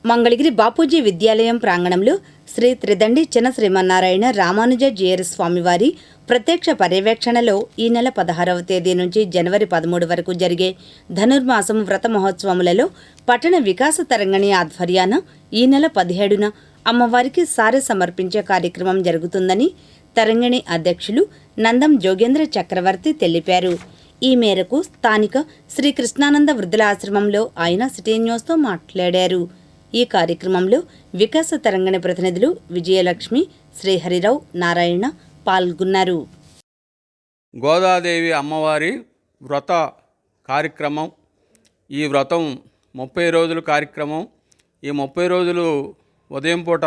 మంగళగిరి బాపూజీ విద్యాలయం ప్రాంగణంలో శ్రీ త్రిదండి చిన్న శ్రీమన్నారాయణ రామానుజ జీయర్ స్వామివారి ప్రత్యక్ష పర్యవేక్షణలో ఈ నెల 16వ తేదీ నుంచి జనవరి 13 వరకు జరిగే ధనుర్మాసం వ్రత మహోత్సవములలో పట్టణ వికాస తరంగిణి ఆధ్వర్యాన ఈ నెల 17న అమ్మవారికి సారె సమర్పించే కార్యక్రమం జరుగుతుందని తరంగిణి అధ్యక్షులు నందం జోగేంద్ర చక్రవర్తి తెలిపారు. ఈ మేరకు స్థానిక శ్రీ కృష్ణానంద వృద్ధుల ఆశ్రమంలో ఆయన సిటీ న్యూస్తో మాట్లాడారు. ఈ కార్యక్రమంలో వికాస తరంగిణి ప్రతినిధులు విజయలక్ష్మి, శ్రీహరిరావు, నారాయణ పాల్గొన్నారు. గోదాదేవి అమ్మవారి వ్రత కార్యక్రమం. ఈ వ్రతం 30 రోజుల కార్యక్రమం. ఈ 30 రోజులు ఉదయం పూట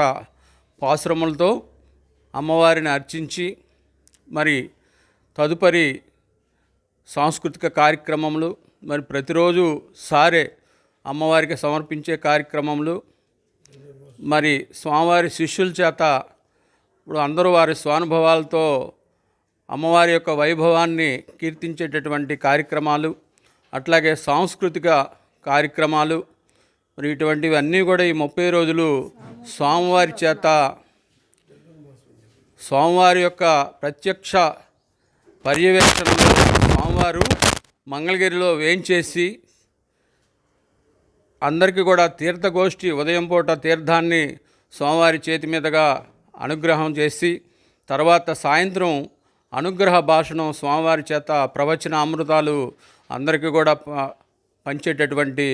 పాసురములతో అమ్మవారిని అర్చించి మరి తదుపరి సాంస్కృతిక కార్యక్రమములు, మరి ప్రతిరోజు సారే అమ్మవారికి సమర్పించే కార్యక్రమములు, మరి స్వామివారి శిష్యుల చేత ఇప్పుడు అందరూ వారి స్వానుభవాలతో అమ్మవారి యొక్క వైభవాన్ని కీర్తించేటటువంటి కార్యక్రమాలు, అట్లాగే సాంస్కృతిక కార్యక్రమాలు, మరి ఇటువంటివన్నీ కూడా ఈ 30 రోజులు స్వామివారి చేత స్వామివారి యొక్క ప్రత్యక్ష పర్యవేక్షణలో స్వామివారు మంగళగిరిలో వేంచేసి అందరికీ కూడా తీర్థగోష్ఠి ఉదయం పూట తీర్థాన్ని స్వామివారి చేతి మీదుగా అనుగ్రహం చేసి తర్వాత సాయంత్రం అనుగ్రహ భాషణం స్వామివారి చేత ప్రవచన అమృతాలు అందరికీ కూడా పంచేటటువంటి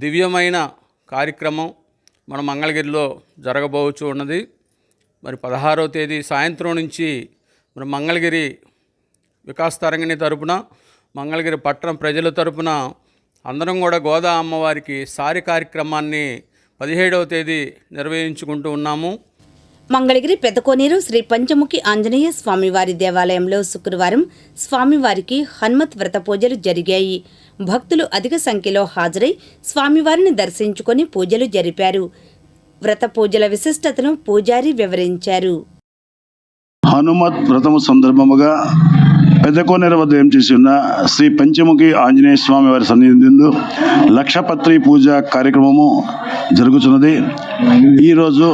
దివ్యమైన కార్యక్రమం మన మంగళగిరిలో జరగబోచు ఉన్నది. మరి 16వ తేదీ సాయంత్రం నుంచి మరి మంగళగిరి వికాస తరంగిణి తరపున, మంగళగిరి పట్టణ ప్రజల తరపున అందరం కూడా గోదా అమ్మవారికి సారి కార్యక్రమాన్ని 17వ తేదీ నిర్వహించుకుంటూ ఉన్నాము. మంగళగిరి పెదకోనేరు శ్రీ పంచముఖి ఆంజనేయ స్వామివారి దేవాలయంలో శుక్రవారం స్వామివారికి హనుమత్ వ్రత పూజలు జరిగాయి. భక్తులు అధిక సంఖ్యలో హాజరై స్వామివారిని దర్శించుకొని పూజలు జరిపారు. వ్రత పూజల విశిష్టతను పూజారి వివరించారు. హనుమత్ వ్రతము సందర్భముగా పెద్దకోనేరు వద్ద ఏం చేసి ఉన్న శ్రీ పంచముఖి ఆంజనేయ స్వామి వారి సన్నిధిందు లక్షపత్రి పూజ కార్యక్రమము జరుగుతున్నది. ఈరోజు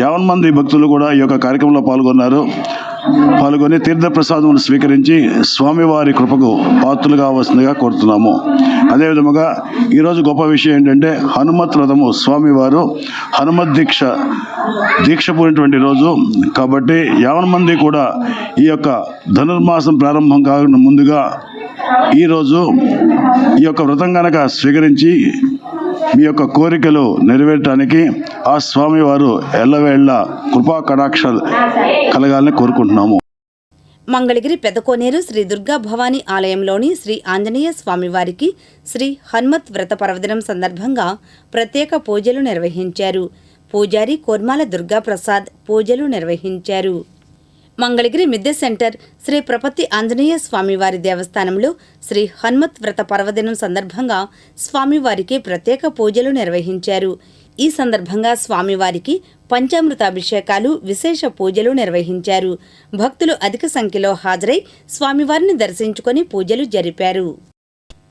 50 మంది భక్తులు కూడా ఈ యొక్క కార్యక్రమంలో పాల్గొని తీర్థప్రసాదమును స్వీకరించి స్వామివారి కృపకు పాత్రలు కావాల్సిందిగా కోరుతున్నాము. అదేవిధముగా ఈరోజు గొప్ప విషయం ఏంటంటే హనుమత్ వ్రతము స్వామివారు హనుమత్ దీక్ష పూరినటువంటి రోజు కాబట్టి 50 మంది కూడా ఈ యొక్క ధనుర్మాసం ప్రారంభం కాకుండా ముందుగా ఈరోజు ఈ యొక్క వ్రతం కనుక స్వీకరించి మీ యొక్క కోరికలు నెరవేరటానికి ఆ స్వామివారు ఎల్లవేళ్ల కృపా కటాక్షాలు కలగాలని కోరుకుంటున్నాము. మంగళగిరి పెదకోనేరు శ్రీ దుర్గా భవానీ ఆలయంలోని శ్రీ ఆంజనేయ స్వామివారికి శ్రీ హనుమత్ వ్రత పర్వదినం సందర్భంగా ప్రత్యేక పూజలు నిర్వహించారు. పూజారి కోర్మాల దుర్గాప్రసాద్ పూజలు నిర్వహించారు. మంగళగిరి మిద్దె సెంటర్ శ్రీ ప్రపత్తి ఆంజనేయ స్వామివారి దేవస్థానంలో శ్రీ హనుమత్ వ్రత పర్వదినం సందర్భంగా స్వామివారికి ప్రత్యేక పూజలు నిర్వహించారు. ఈ సందర్భంగా స్వామివారికి పంచామృతాభిషేకాలు, విశేష పూజలు నిర్వహించారు. భక్తులు అధిక సంఖ్యలో హాజరై స్వామివారిని దర్శించుకొని పూజలు జరిపారు.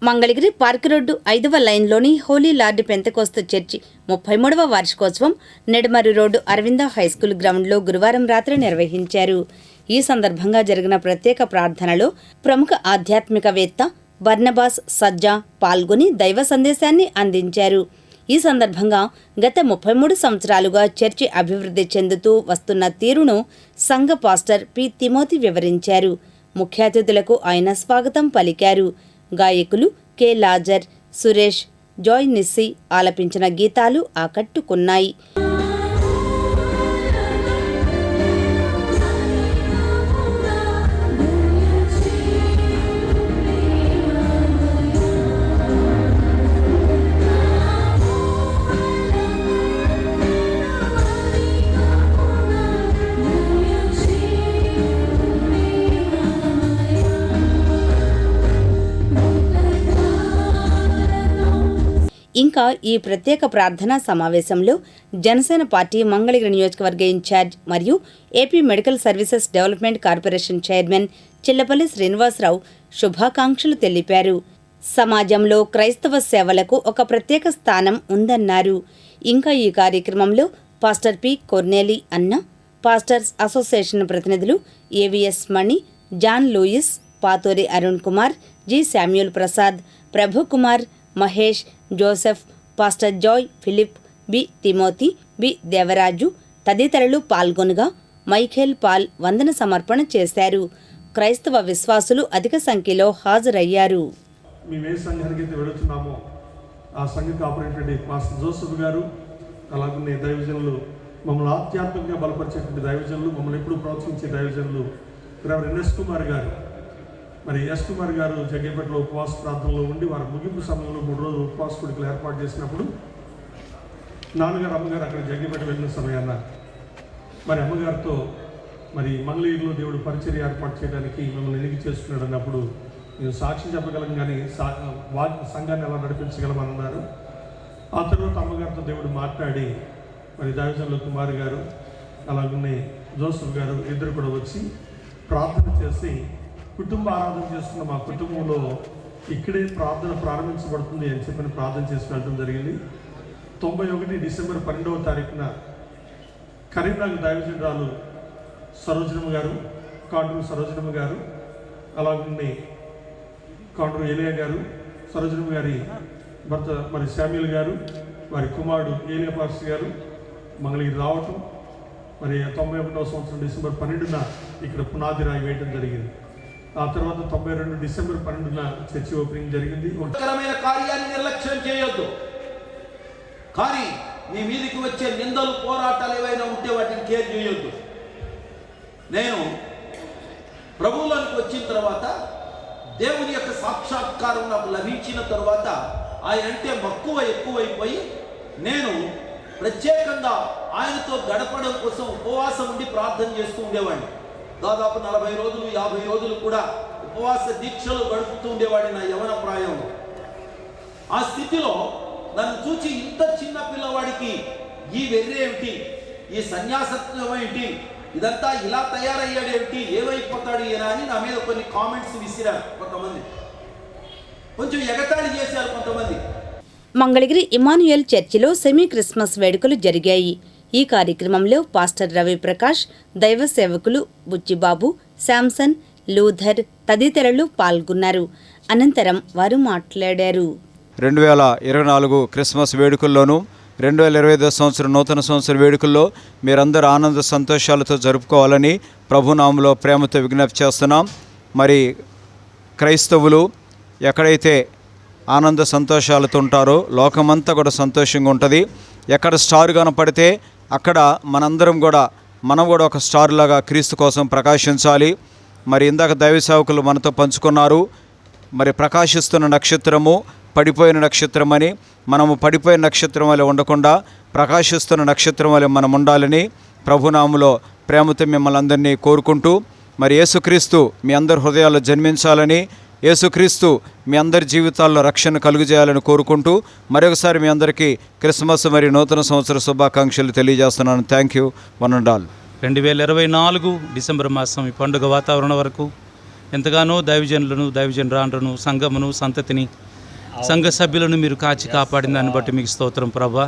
మంగళగిరి పార్క్ రోడ్డు 5వ లైన్లోని హోలీ లార్డ్ పెంతెకోస్తు చర్చి 33వ వార్షికోత్సవం నెడమర్రి రోడ్డు అరవింద హైస్కూల్ గ్రౌండ్లో గురువారం రాత్రి నిర్వహించారు. ఈ సందర్భంగా జరిగిన ప్రత్యేక ప్రార్థనలో ప్రముఖ ఆధ్యాత్మికవేత్త బర్నబాస్ సజ్జా పాల్గొని దైవ సందేశాన్ని అందించారు. ఈ సందర్భంగా గత 33 సంవత్సరాలుగా చర్చి అభివృద్ధి చెందుతూ వస్తున్న తీరును సంఘ పాస్టర్ పి. తిమోతి వివరించారు. ముఖ్య అతిథులకు ఆయన స్వాగతం పలికారు. గాయకులు కె. లాజర్, సురేష్, జాయ్ నిస్సి ఆలపించిన గీతాలు ఆకట్టుకున్నాయి. ఇంకా ఈ ప్రత్యేక ప్రార్థనా సమావేశంలో జనసేన పార్టీ మంగళగిరి నియోజకవర్గ ఇన్ఛార్జ్ మరియు AP medical services development corporation chairman Chillapalli Srinivasarao శుభాకాంక్షలు తెలిపారు. సమాజంలో క్రైస్తవ సేవలకు ఒక ప్రత్యేక స్థానం ఉందన్నారు. ఇంకా ఈ కార్యక్రమంలో పాస్టర్ పి. కొర్నేలి అన్న, పాస్టర్స్ అసోసియేషన్ ప్రతినిధులు AVS Mani, John Lewis, Pathuri Arun Kumar, G. Samuel Prasad, Prabhu Kumar, Mahesh, Joseph, pastor Joy Philip, B. Timothy, B. Devaraju తదితరులు పాల్గొనగా మైఖేల్ పాల్ వందన సమర్పణ చేశారు. క్రైస్తవ విశ్వాసులు అధిక సంఖ్యలో హాజరయ్యారు. మేము ఏ సంఘానికి అయితే వెళుతున్నామో ఆ సంఘ కాపరేటెడ్ పాస్టర్ జోసెఫ్ గారు, అలాగే దైవజనులు, మమ్మల్ని ఆధ్యాత్మికంగా బలపరిచేటువంటి దైవజనులు, మమ్మల్ని ఎప్పుడు ప్రోత్సహించే దైవజనులు ఎస్ కుమార్ గారు. మరి ఎస్ కుమార్ గారు జగ్గేపేటలో ఉపవాస ప్రాంతంలో ఉండి వారి ముగింపు సమయంలో 3 రోజులు ఉపవాస కుడికలు ఏర్పాటు చేసినప్పుడు నాన్నగారు అమ్మగారు అక్కడ జగ్గేపేట వెళ్ళిన సమయాన్న మరి అమ్మగారితో మరి మంగళగిరిలో దేవుడు పరిచర్య ఏర్పాటు చేయడానికి మిమ్మల్ని ఎన్నిక చేసుకున్నాడు అన్నప్పుడు నేను సాక్ష్యం చెప్పగలం కానీ సంఘాన్ని ఎలా నడిపించగలమన్నారు. ఆ తర్వాత అమ్మగారితో దేవుడు మాట్లాడి మరి దైవజనులు కుమార్ గారు అలాగే జోసెఫ్ గారు ఇద్దరు కూడా వచ్చి ప్రార్థన చేసి కుటుంబ ఆరాధన చేసుకున్న మా కుటుంబంలో ఇక్కడే ప్రార్థన ప్రారంభించబడుతుంది అని చెప్పని ప్రార్థన చేసి వెళ్ళడం జరిగింది. 91 డిసెంబర్ 12వ తారీఖున కరీంనగర్ దైవజనురాలు సరోజనమ్మ గారు, కాండ్రు సరోజనమ్మ గారు, అలాగే కాండ్రు ఏలియా గారు, సరోజనమ్మ గారి భర్త మరి శామ్యూల్ గారు, వారి కుమారుడు ఏలియా పాస్టర్ గారు మంగళగిరి రావటం, మరి 91వ సంవత్సరం డిసెంబర్ 12న ఇక్కడ పునాది రాయి వేయడం జరిగింది. ఆ తర్వాత 92 డిసెంబర్ 12న చర్చి ఓపెనింగ్ జరిగింది. కార్యాన్ని నిర్లక్ష్యం చేయొద్దు, కానీ మీ మీదికి వచ్చే నిందలు, పోరాటాలు ఏవైనా ఉంటే వాటిని కేర్ చేయొద్దు. నేను ప్రభువులోనికి వచ్చిన తర్వాత దేవుని యొక్క సాక్షాత్కారం నాకు లభించిన తర్వాత ఆయన అంటే మక్కువ ఎక్కువైపోయి నేను ప్రత్యేకంగా ఆయనతో గడపడం కోసం ఉపవాసం ఉండి ప్రార్థన చేస్తూ ఉండేవాడిని. దాదాపు 40 రోజులు 50 రోజులు కూడా ఉపవాస దీక్షలు గడుపుతూ ఉండేవాడిని నా యవన ప్రాయంలో. ఆ స్థితిలో నన్ను చూచి ఇంత చిన్న పిల్లవాడికి ఈ వెర్రేమిటి, ఈ సన్యాసత్వం ఏంటి, ఇదంతా ఇలా తయారయ్యాడేమిటి, ఏమైపోతాడు ఈయన అని నా మీద కొన్ని కామెంట్స్ విసిరారు కొంతమంది, కొంచెం ఎగతాళి చేశారు కొంతమంది. మంగళగిరి ఇమానుయేల్ చర్చిలో సెమీ క్రిస్మస్ వేడుకలు జరిగాయి. ఈ కార్యక్రమంలో పాస్టర్ రవి ప్రకాష్, దైవ సేవకులు బుచ్చిబాబు, శాంసన్, లూథర్ తదితరులు పాల్గొన్నారు. అనంతరం వారు మాట్లాడారు. 2024 క్రిస్మస్ వేడుకల్లోనూ 2025 సంవత్సరం నూతన సంవత్సర వేడుకల్లో మీరందరూ ఆనంద సంతోషాలతో జరుపుకోవాలని ప్రభునామంలో ప్రేమతో విజ్ఞప్తి చేస్తున్నాం. మరి క్రైస్తవులు ఎక్కడైతే ఆనంద సంతోషాలతో ఉంటారో లోకమంతా కూడా సంతోషంగా ఉంటుంది. ఎక్కడ స్టార్ కనపడితే అక్కడ మనం కూడా ఒక స్టార్ లాగా క్రీస్తు కోసం ప్రకాశించాలి. మరి ఇందాక దైవ సేవకులు మనతో పంచుకున్నారు. మరి ప్రకాశిస్తున్న నక్షత్రము పడిపోయిన నక్షత్రం అని, మనము పడిపోయిన నక్షత్రం వల్ల ఉండకుండా ప్రకాశిస్తున్న నక్షత్రం వల్ల మనం ఉండాలని ప్రభునామములో ప్రేమతో మిమ్మల్ని అందరినీ కోరుకుంటూ, మరి యేసుక్రీస్తు మీ అందరి హృదయాల్లో జన్మించాలని యేసుక్రీస్తు మీ అందరి జీవితాల్లో రక్షణ కలుగజేయాలని కోరుకుంటూ మరొకసారి మీ అందరికీ క్రిస్మస్ మరియు నూతన సంవత్సర శుభాకాంక్షలు తెలియజేస్తున్నాను. Thank you one and all. 2024 December మాసం ఈ పండుగ వాతావరణం వరకు ఎంతగానో దైవజనులను దైవజనరాండ్రను సంఘమును సంతతిని సంఘ సభ్యులను మీరు కాచి కాపాడిన దాన్ని బట్టి మీకు స్తోత్రం ప్రభా.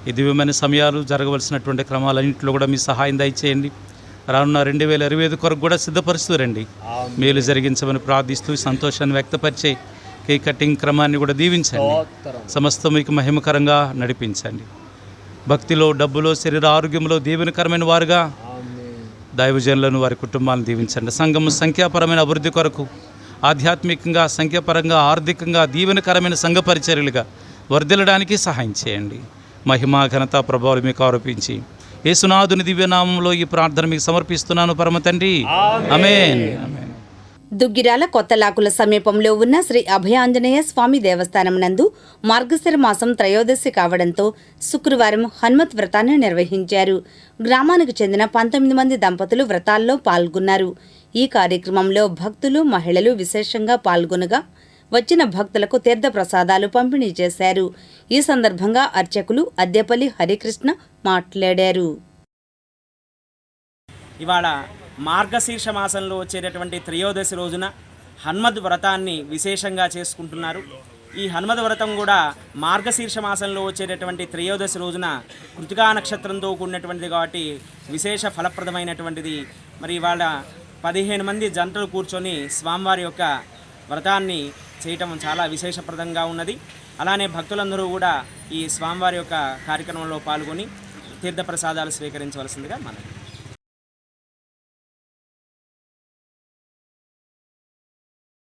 ఈ దివ్యమైన సమయాలు జరగవలసినటువంటి క్రమాలన్నింటిలో కూడా మీ సహాయం దయచేయండి. రానున్న 2025 కొరకు కూడా సిద్ధపరుస్తూ రండి. మేలు జరిగించమని ప్రార్థిస్తూ సంతోషాన్ని వ్యక్తపరిచే కేక్ కటింగ్ క్రమాన్ని కూడా దీవించండి. సమస్తం మీకు మహిమకరంగా నడిపించండి. భక్తిలో, డబ్బులో, శరీర ఆరోగ్యంలో దీవెనకరమైన వారుగా దైవజనులను వారి కుటుంబాలను దీవించండి. సంఘము సంఖ్యాపరమైన అభివృద్ధి కొరకు ఆధ్యాత్మికంగా, సంఖ్యాపరంగా, ఆర్థికంగా దీవెనకరమైన సంఘ పరిచర్యలుగా వర్ధిల్లడానికి సహాయం చేయండి. మహిమా ఘనత ప్రభావాలు మీకు ఆరోపించి యేసునాథుని దివ్యనామంలో ఈ ప్రార్థన మీకు సమర్పిస్తున్నాను పరమ తండ్రి. ఆమేన్. దుగ్గిరాల కొత్తలాకుల సమీపంలో ఉన్న శ్రీ అభయాంజనేయ స్వామి దేవస్థానం నందు మార్గశిర మాసం త్రయోదశి కావడంతో శుక్రవారం హనుమత్ వ్రతాన్ని నిర్వహించారు. గ్రామానికి చెందిన 19 మంది దంపతులు వ్రతాల్లో పాల్గొన్నారు. ఈ కార్యక్రమంలో భక్తులు, మహిళలు విశేషంగా పాల్గొనగా వచ్చిన భక్తులకు తీర్థ ప్రసాదాలు పంపిణీ చేశారు. ఈ సందర్భంగా అర్చకులు అద్దెపల్లి హరికృష్ణ మాట్లాడారు. ఇవాళ మార్గశీర్ష మాసంలో వచ్చేటటువంటి త్రయోదశి రోజున హనుమద్ వ్రతాన్ని విశేషంగా చేసుకుంటున్నారు. ఈ హనుమద్ వ్రతం కూడా మార్గశీర్ష మాసంలో వచ్చేటటువంటి త్రయోదశి రోజున కృతికా నక్షత్రంతో కూడినటువంటిది కాబట్టి విశేష ఫలప్రదమైనటువంటిది. మరి ఇవాళ 15 మంది జంటలు కూర్చొని స్వామివారి యొక్క వ్రతాన్ని చేయటం చాలా విశేషప్రదంగా ఉన్నది. అలానే భక్తులందరూ కూడా ఈ స్వామివారి యొక్క కార్యక్రమంలో పాల్గొని తీర్థప్రసాదాలు స్వీకరించవలసిందిగా మనం